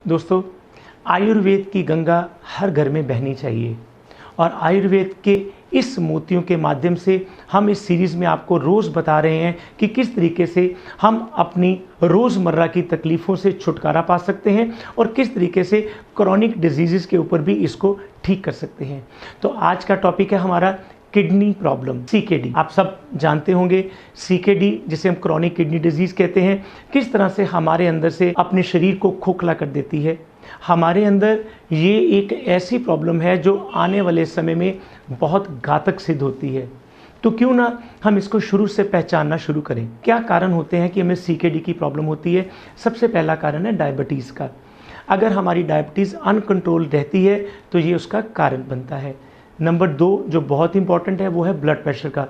दोस्तों, आयुर्वेद की गंगा हर घर में बहनी चाहिए और आयुर्वेद के इस मोतियों के माध्यम से हम इस सीरीज़ में आपको रोज़ बता रहे हैं कि किस तरीके से हम अपनी रोज़मर्रा की तकलीफ़ों से छुटकारा पा सकते हैं और किस तरीके से क्रॉनिक डिजीज़ के ऊपर भी इसको ठीक कर सकते हैं। तो आज का टॉपिक है हमारा किडनी प्रॉब्लम, सीकेडी। आप सब जानते होंगे सीकेडी जिसे हम क्रॉनिक किडनी डिजीज़ कहते हैं, किस तरह से हमारे अंदर से अपने शरीर को खोखला कर देती है। हमारे अंदर ये एक ऐसी प्रॉब्लम है जो आने वाले समय में बहुत घातक सिद्ध होती है। तो क्यों ना हम इसको शुरू से पहचानना शुरू करें। क्या कारण होते हैं कि हमें सीकेडी की प्रॉब्लम होती है? सबसे पहला कारण है डायबिटीज़ का। अगर हमारी डायबिटीज़ अनकंट्रोल रहती है तो ये उसका कारण बनता है। नंबर 2 जो बहुत इंपॉर्टेंट है वो है ब्लड प्रेशर का।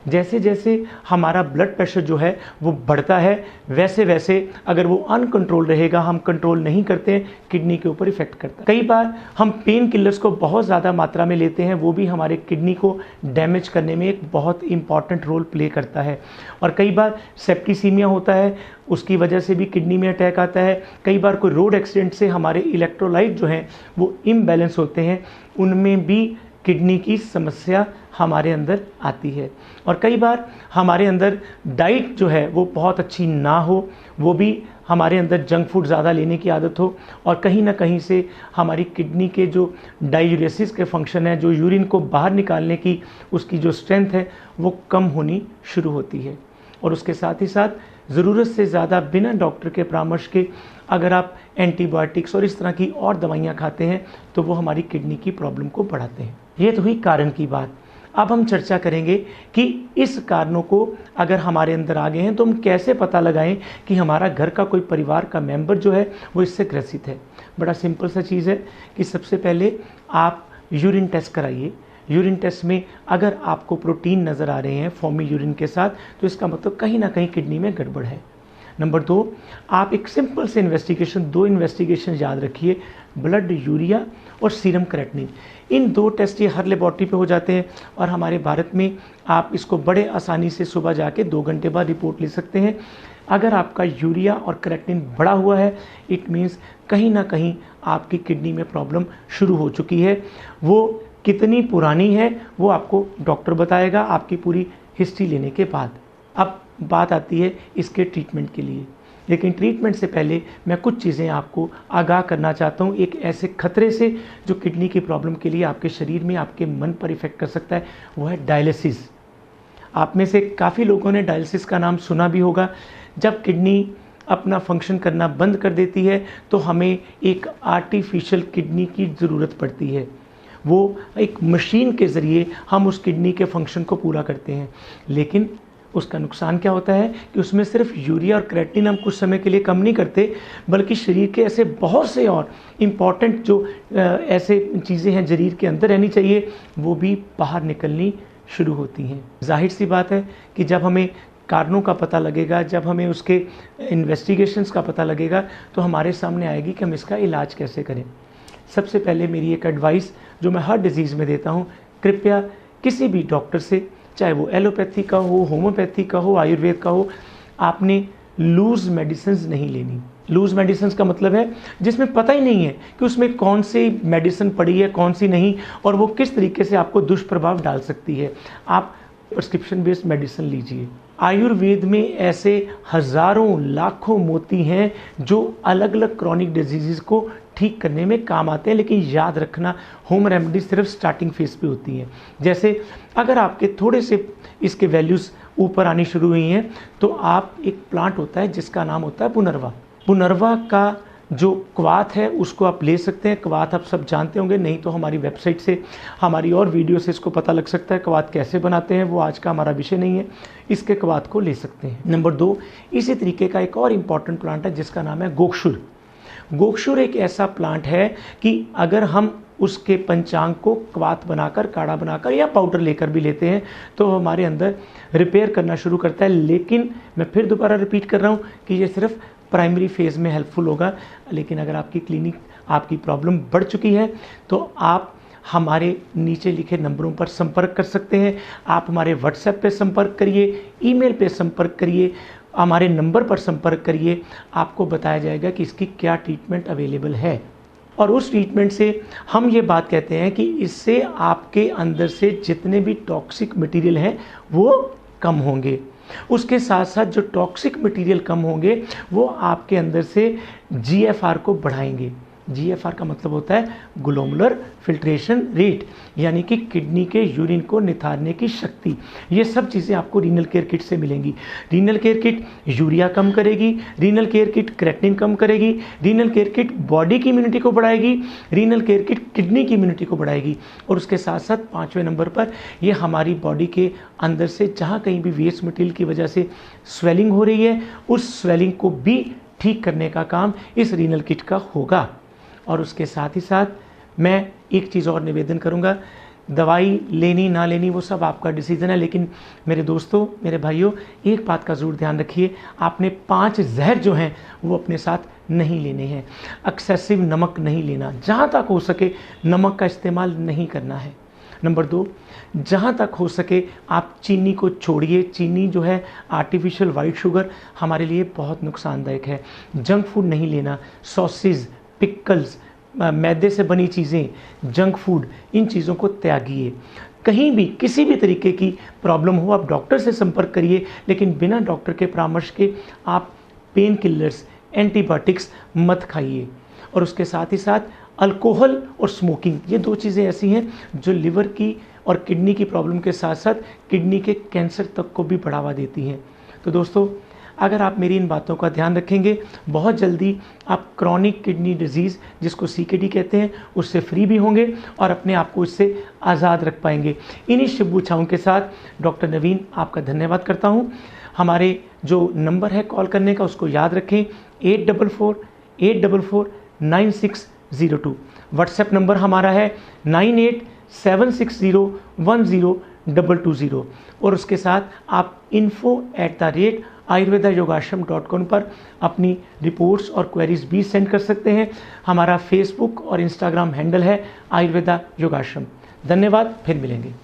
जैसे जैसे हमारा ब्लड प्रेशर जो है वो बढ़ता है वैसे वैसे अगर वो अनकंट्रोल रहेगा, हम कंट्रोल नहीं करते हैं, किडनी के ऊपर इफेक्ट करता है। कई बार हम पेन किलर्स को बहुत ज़्यादा मात्रा में लेते हैं, वो भी हमारे किडनी को डैमेज करने में एक बहुत इंपॉर्टेंट रोल प्ले करता है। और कई बार सेप्टिसीमिया होता है, उसकी वजह से भी किडनी में अटैक आता है। कई बार कोई रोड एक्सीडेंट से हमारे इलेक्ट्रोलाइट जो हैं वो इम्बैलेंस होते हैं, उनमें भी किडनी की समस्या हमारे अंदर आती है। और कई बार हमारे अंदर डाइट जो है वो बहुत अच्छी ना हो, वो भी हमारे अंदर जंक फूड ज़्यादा लेने की आदत हो और कहीं ना कहीं से हमारी किडनी के जो डायूरेसिस के फंक्शन है, जो यूरिन को बाहर निकालने की उसकी जो स्ट्रेंथ है वो कम होनी शुरू होती है। और उसके साथ ही साथ ज़रूरत से ज़्यादा बिना डॉक्टर के परामर्श के अगर आप एंटीबायोटिक्स और इस तरह की और दवाइयाँ खाते हैं तो वो हमारी किडनी की प्रॉब्लम को बढ़ाते हैं। ये तो हुई कारण की बात। अब हम चर्चा करेंगे कि इस कारणों को अगर हमारे अंदर आ गए हैं तो हम कैसे पता लगाएं कि हमारा घर का कोई परिवार का मेंबर जो है वो इससे ग्रसित है। बड़ा सिंपल सा चीज़ है कि सबसे पहले आप यूरिन टेस्ट कराइए। यूरिन टेस्ट में अगर आपको प्रोटीन नज़र आ रहे हैं फॉर्मी यूरिन के साथ तो इसका मतलब कहीं ना कहीं किडनी में गड़बड़ है। नंबर 2, आप एक सिंपल से इन्वेस्टिगेशन, 2 इन्वेस्टिगेशन याद रखिए, ब्लड यूरिया और सीरम क्रेटिनिन। इन 2 टेस्ट ये हर लेबॉर्ट्री पे हो जाते हैं और हमारे भारत में आप इसको बड़े आसानी से सुबह जाके 2 घंटे बाद रिपोर्ट ले सकते हैं। अगर आपका यूरिया और क्रेटिनिन बढ़ा हुआ है, इट मीन्स कहीं ना कहीं आपकी किडनी में प्रॉब्लम शुरू हो चुकी है। वो कितनी पुरानी है वो आपको डॉक्टर बताएगा आपकी पूरी हिस्ट्री लेने के बाद। अब बात आती है इसके ट्रीटमेंट के लिए, लेकिन ट्रीटमेंट से पहले मैं कुछ चीज़ें आपको आगाह करना चाहता हूँ एक ऐसे खतरे से जो किडनी की प्रॉब्लम के लिए आपके शरीर में, आपके मन पर इफ़ेक्ट कर सकता है, वो है डायलिसिस। आप में से काफ़ी लोगों ने डायलिसिस का नाम सुना भी होगा। जब किडनी अपना फंक्शन करना बंद कर देती है तो हमें एक आर्टिफिशियल किडनी की ज़रूरत पड़ती है। वो एक मशीन के ज़रिए हम उस किडनी के फंक्शन को पूरा करते हैं, लेकिन उसका नुकसान क्या होता है कि उसमें सिर्फ यूरिया और क्रेटिनिन हम कुछ समय के लिए कम नहीं करते, बल्कि शरीर के ऐसे बहुत से और इम्पॉर्टेंट जो ऐसे चीज़ें हैं शरीर के अंदर रहनी चाहिए वो भी बाहर निकलनी शुरू होती हैं। जाहिर सी बात है कि जब हमें कारणों का पता लगेगा, जब हमें उसके इन्वेस्टिगेशंस का पता लगेगा तो हमारे सामने आएगी कि हम इसका इलाज कैसे करें। सबसे पहले मेरी एक एडवाइस जो मैं हर डिजीज़ में देता हूँ, कृपया किसी भी डॉक्टर से, चाहे वो एलोपैथी का हो, होम्योपैथी का हो, आयुर्वेद का हो, आपने लूज़ मेडिसिन नहीं लेनी। लूज़ मेडिसिन का मतलब है जिसमें पता ही नहीं है कि उसमें कौन सी मेडिसिन पड़ी है, कौन सी नहीं, और वो किस तरीके से आपको दुष्प्रभाव डाल सकती है। आप प्रिस्क्रिप्शन बेस्ड मेडिसिन लीजिए। आयुर्वेद में ऐसे हज़ारों लाखों मोती हैं जो अलग अलग क्रॉनिक डिजीज़ को ठीक करने में काम आते हैं, लेकिन याद रखना होम रेमेडी सिर्फ स्टार्टिंग फेज पे होती हैं। जैसे अगर आपके थोड़े से इसके वैल्यूज़ ऊपर आनी शुरू हुई हैं तो आप, एक प्लांट होता है जिसका नाम होता है पुनर्वा। पुनर्वा का जो क्वाथ है उसको आप ले सकते हैं। क्वाथ आप सब जानते होंगे, नहीं तो हमारी वेबसाइट से, हमारी और वीडियो से इसको पता लग सकता है। क्वाथ कैसे बनाते हैं वो आज का हमारा विषय नहीं है, इसके क्वाथ को ले सकते हैं। नंबर 2, इसी तरीके का एक और इम्पॉर्टेंट प्लांट है जिसका नाम है गोक्षुर। गोक्षुर एक ऐसा प्लांट है कि अगर हम उसके पंचांग को क्वाथ बनाकर, काढ़ा बनाकर या पाउडर लेकर भी लेते हैं तो हमारे अंदर रिपेयर करना शुरू करता है। लेकिन मैं फिर दोबारा रिपीट कर रहा हूँ कि ये सिर्फ प्राइमरी फेज़ में हेल्पफुल होगा, लेकिन अगर आपकी प्रॉब्लम बढ़ चुकी है तो आप हमारे नीचे लिखे नंबरों पर संपर्क कर सकते हैं। आप हमारे व्हाट्सएप पे संपर्क करिए, ईमेल पे संपर्क करिए, हमारे नंबर पर संपर्क करिए, आपको बताया जाएगा कि इसकी क्या ट्रीटमेंट अवेलेबल है। और उस ट्रीटमेंट से हम ये बात कहते हैं कि इससे आपके अंदर से जितने भी टॉक्सिक मटेरियल हैं वो कम होंगे। उसके साथ साथ जो टॉक्सिक मटेरियल कम होंगे वो आपके अंदर से जीएफआर को बढ़ाएंगे। जीएफआर का मतलब होता है ग्लोमेरुलर फिल्ट्रेशन रेट, यानी कि किडनी के यूरिन को निथारने की शक्ति। ये सब चीज़ें आपको रीनल केयर किट से मिलेंगी। रीनल केयर किट यूरिया कम करेगी, रीनल केयर किट क्रेटिनिन कम करेगी, रीनल केयर किट बॉडी की इम्यूनिटी को बढ़ाएगी, रीनल केयर किट किडनी की इम्यूनिटी को बढ़ाएगी। और उसके साथ साथ 5वें नंबर पर ये हमारी बॉडी के अंदर से जहाँ कहीं भी वेस्ट मटेरियल की वजह से स्वेलिंग हो रही है, उस स्वेलिंग को भी ठीक करने का काम इस रीनल किट का होगा। और उसके साथ ही साथ मैं एक चीज़ और निवेदन करूंगा, दवाई लेनी ना लेनी वो सब आपका डिसीजन है, लेकिन मेरे दोस्तों, मेरे भाइयों, एक बात का ज़रूर ध्यान रखिए, आपने 5 जहर जो हैं वो अपने साथ नहीं लेने हैं। एक्सेसिव नमक नहीं लेना, जहाँ तक हो सके नमक का इस्तेमाल नहीं करना है। नंबर 2, जहाँ तक हो सके आप चीनी को छोड़िए। चीनी जो है आर्टिफिशियल वाइट शुगर हमारे लिए बहुत नुकसानदायक है। जंक फूड नहीं लेना, सॉसेज, पिकल्स, मैदे से बनी चीज़ें, जंक फूड, इन चीज़ों को त्यागिए। कहीं भी किसी भी तरीके की प्रॉब्लम हो आप डॉक्टर से संपर्क करिए, लेकिन बिना डॉक्टर के परामर्श के आप पेन किलर्स, एंटीबायोटिक्स मत खाइए। और उसके साथ ही साथ अल्कोहल और स्मोकिंग, ये 2 चीज़ें ऐसी हैं जो लिवर की और किडनी की प्रॉब्लम के साथ साथ किडनी के कैंसर तक को भी बढ़ावा देती हैं। तो दोस्तों, अगर आप मेरी इन बातों का ध्यान रखेंगे, बहुत जल्दी आप क्रॉनिक किडनी डिजीज़, जिसको सीकेडी कहते हैं, उससे फ्री भी होंगे और अपने आप को इससे आज़ाद रख पाएंगे। इन्हीं शुभ इच्छाओं के साथ डॉक्टर नवीन आपका धन्यवाद करता हूँ। हमारे जो नंबर है कॉल करने का, उसको याद रखें, 8448449602। व्हाट्सएप नंबर हमारा है 9876010220। और उसके साथ आप info@ayurvedayogashram.com पर अपनी रिपोर्ट्स और क्वेरीज भी सेंड कर सकते हैं। हमारा फेसबुक और इंस्टाग्राम हैंडल है आयुर्वेदा योगाश्रम। धन्यवाद, फिर मिलेंगे।